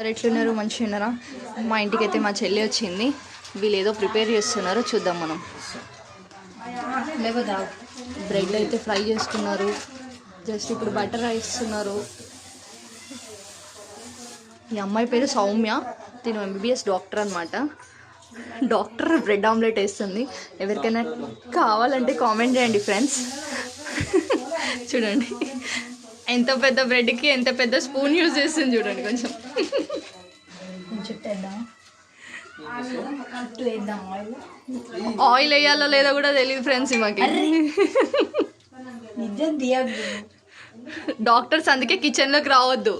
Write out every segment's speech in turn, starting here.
ఎట్లున్నారు? మంచిగా ఉన్నారా? మా ఇంటికి అయితే మా చెల్లి వచ్చింది. వీళ్ళు ఏదో ప్రిపేర్ చేస్తున్నారు, చూద్దాం మనం. బ్రెడ్ అయితే ఫ్రై చేసుకున్నారు. జస్ట్ ఇప్పుడు బటర్ వేస్తున్నారు. ఈ అమ్మాయి పేరు సౌమ్య. తిను MBBS డాక్టర్ అనమాట. డాక్టర్ బ్రెడ్ ఆమ్లెట్ వేస్తుంది. ఎవరికైనా కావాలంటే కామెంట్ చేయండి ఫ్రెండ్స్. చూడండి ఎంత పెద్ద బ్రెడ్కి ఎంత పెద్ద స్పూన్ యూజ్ చేస్తుంది చూడండి. కొంచెం ఆయిల్ వేయాలో లేదో కూడా తెలియదు ఫ్రెండ్స్ మాకు. డాక్టర్స్ అందుకే కిచెన్లోకి రావద్దు.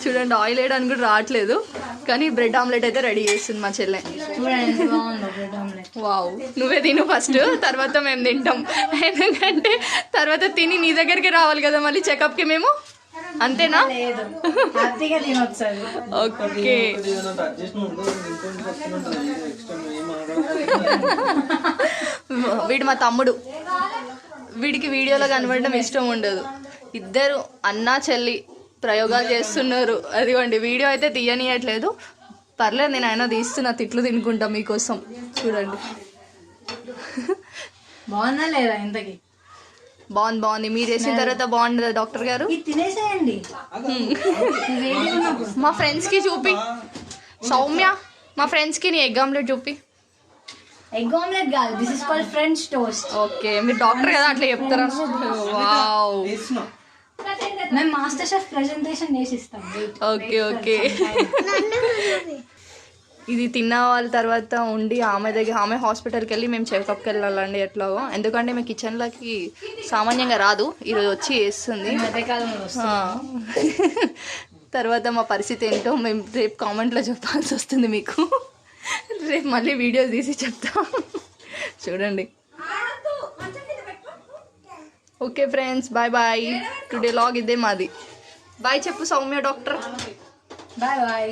చూడండి ఆయిల్ వేయడానికి కూడా రావట్లేదు, కానీ బ్రెడ్ ఆమ్లెట్ అయితే రెడీ చేస్తుంది మా చెల్లె. వావ్, నువ్వే తిను ఫస్ట్, తర్వాత మేము తింటాం. ఎందుకంటే తర్వాత తిని నీ దగ్గరికి రావాలి కదా మళ్ళీ చెకప్కి మేము. అంతేనా? ఓకే. వీడు మా తమ్ముడు. వీడికి వీడియోలో కనబడడం ఇష్టం ఉండదు. ఇద్దరు అన్నా చెల్లి ప్రయోగాలు చేస్తున్నారు. అదిగోండి వీడియో అయితే తీయనియట్లేదు. పర్లేదు, నేను అయినా తీస్తున్నా, తిట్లు తినుకుంటా మీకోసం. చూడండి బాగుందా లేదా? ఇంతకి బాగుంది. మీరు చేసిన తర్వాత బాగుండదా డాక్టర్ గారు? తినేసేయండి. మా ఫ్రెండ్స్కి చూపి. సౌమ్య, మా ఫ్రెండ్స్కి నీ ఎగ్ ఆమ్లెట్ చూపి. ఎగ్ ఆమ్లెట్ కాదు, this is called French toast. Okay, మీరు డాక్టర్ కదా అట్లా చెప్తారా? వావ్, మేము మాస్టర్ షెఫ్ ప్రెజెంటేషన్ చేసి ఇస్తాం. ఓకే. ఇది తిన్న వాళ్ళ తర్వాత ఉండి ఆమె హాస్పిటల్కి వెళ్ళి మేము చెకప్కి వెళ్ళాలండి ఎట్లాగో. ఎందుకంటే మేము కిచెన్లోకి సామాన్యంగా రాదు, ఈరోజు వచ్చి వేస్తుంది. తర్వాత మా పరిస్థితి ఏంటో మేము రేపు కామెంట్లో చెప్పాల్సి వస్తుంది మీకు. రేపు మళ్ళీ వీడియో తీసి చెప్తాం. చూడండి. Okay friends, bye. Today log ఇదే మాది. బాయ్ చెప్పు సౌమ్య డాక్టర్. బాయ్.